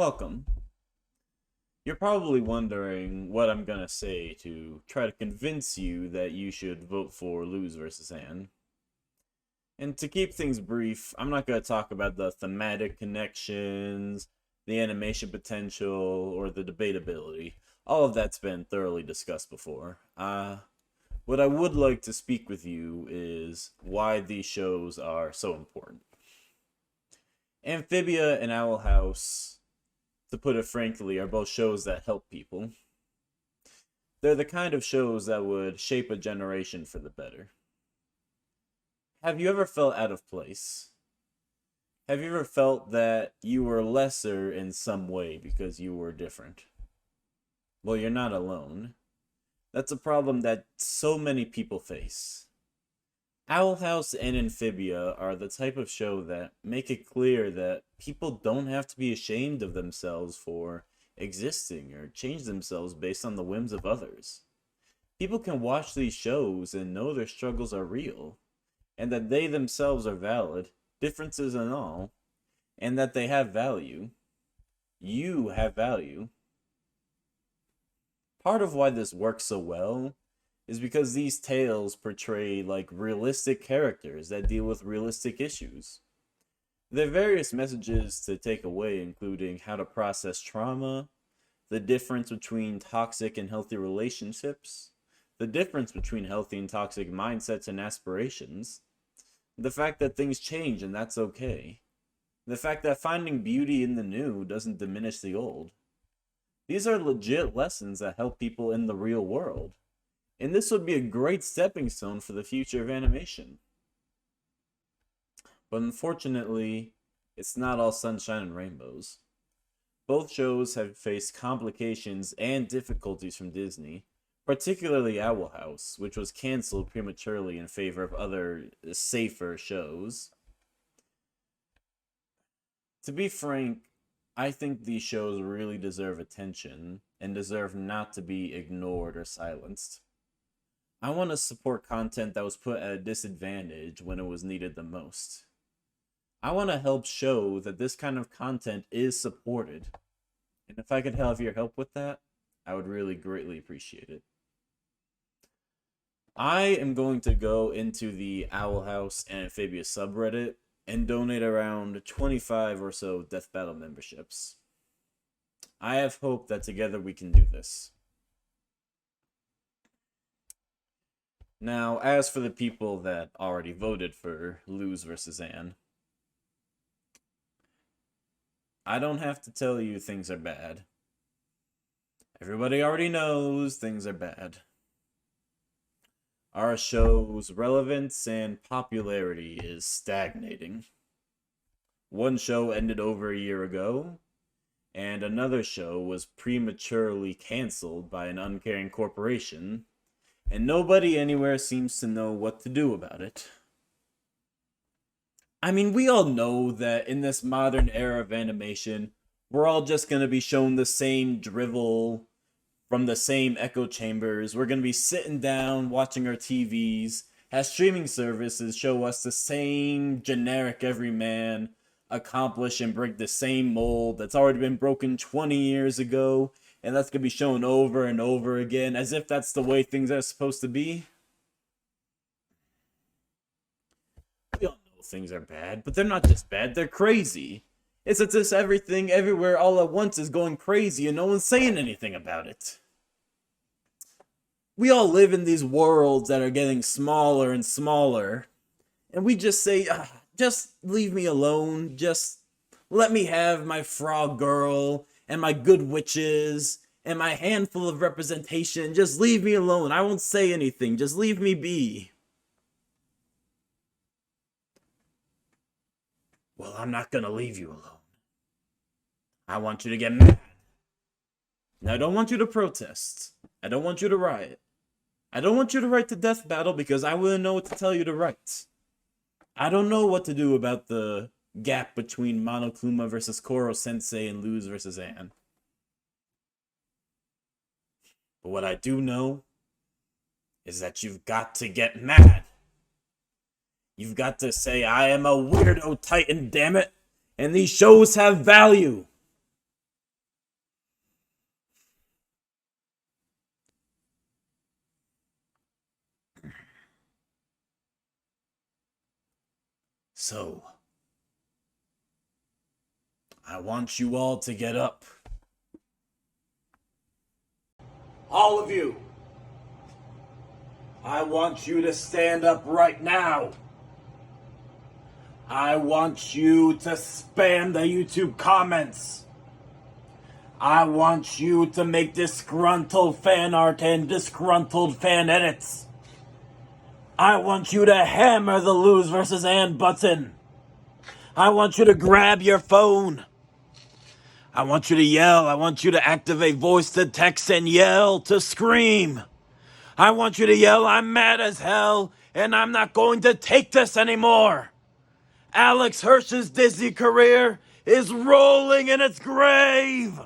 Welcome. You're probably wondering what I'm gonna say to try to convince you that you should vote for Lose versus Anne. And to keep things brief, I'm not gonna talk about the thematic connections, the animation potential, or the debatability. All of that's been thoroughly discussed before. What I would like to speak with you is why these shows are so important. Amphibia and Owl House, to put it frankly, are both shows that help people. They're the kind of shows that would shape a generation for the better. Have you ever felt out of place? Have you ever felt that you were lesser in some way because you were different? Well, you're not alone. That's a problem that so many people face. Owl House and Amphibia are the type of show that make it clear that people don't have to be ashamed of themselves for existing or change themselves based on the whims of others. People can watch these shows and know their struggles are real, and that they themselves are valid, differences and all, and that they have value. You have value. Part of why this works so well is because these tales portray realistic characters that deal with realistic issues. There are various messages to take away, including how to process trauma, the difference between toxic and healthy relationships, the difference between healthy and toxic mindsets and aspirations, the fact that things change and that's okay, the fact that finding beauty in the new doesn't diminish the old. These are legit lessons that help people in the real world. And this would be a great stepping stone for the future of animation. But unfortunately, it's not all sunshine and rainbows. Both shows have faced complications and difficulties from Disney, particularly Owl House, which was canceled prematurely in favor of other, safer shows. To be frank, I think these shows really deserve attention and deserve not to be ignored or silenced. I want to support content that was put at a disadvantage when it was needed the most. I want to help show that this kind of content is supported. And if I could have your help with that, I would really greatly appreciate it. I am going to go into the Owl House and Amphibia subreddit and donate around 25 or so Death Battle memberships. I have hope that together we can do this. Now, as for the people that already voted for Lose versus Anne, I don't have to tell you things are bad. Everybody already knows things are bad. Our show's relevance and popularity is stagnating. One show ended over a year ago, and another show was prematurely canceled by an uncaring corporation, and nobody anywhere seems to know what to do about it. I mean, we all know that in this modern era of animation, we're all just going to be shown the same drivel from the same echo chambers. We're going to be sitting down, watching our TVs, as streaming services show us the same generic everyman accomplish and break the same mold that's already been broken 20 years ago, and that's going to be shown over and over again, as if that's the way things are supposed to be. We all know things are bad, but they're not just bad, they're crazy. It's as if everything, everywhere, all at once is going crazy and no one's saying anything about it. We all live in these worlds that are getting smaller and smaller, and we just say, just leave me alone, just let me have my frog girl and my good witches and my handful of representation. Just leave me alone. I won't say anything. Just leave me be. Well, I'm not gonna leave you alone. I want you to get mad. Now, I don't want you to protest. I don't want you to riot. I don't want you to write the death battle because I wouldn't know what to tell you to write. I don't know what to do about the gap between Monokuma versus Koro Sensei and Luz versus Anne. But what I do know is that you've got to get mad. You've got to say, I am a weirdo titan, damn it, and these shows have value. So, I want you all to get up. All of you. I want you to stand up right now. I want you to spam the YouTube comments. I want you to make disgruntled fan art and disgruntled fan edits. I want you to hammer the lose versus and button. I want you to grab your phone. I want you to yell. I want you to activate voice to text and yell to scream. I want you to yell, I'm mad as hell, and I'm not going to take this anymore. Alex Hirsch's Disney career is rolling in its grave.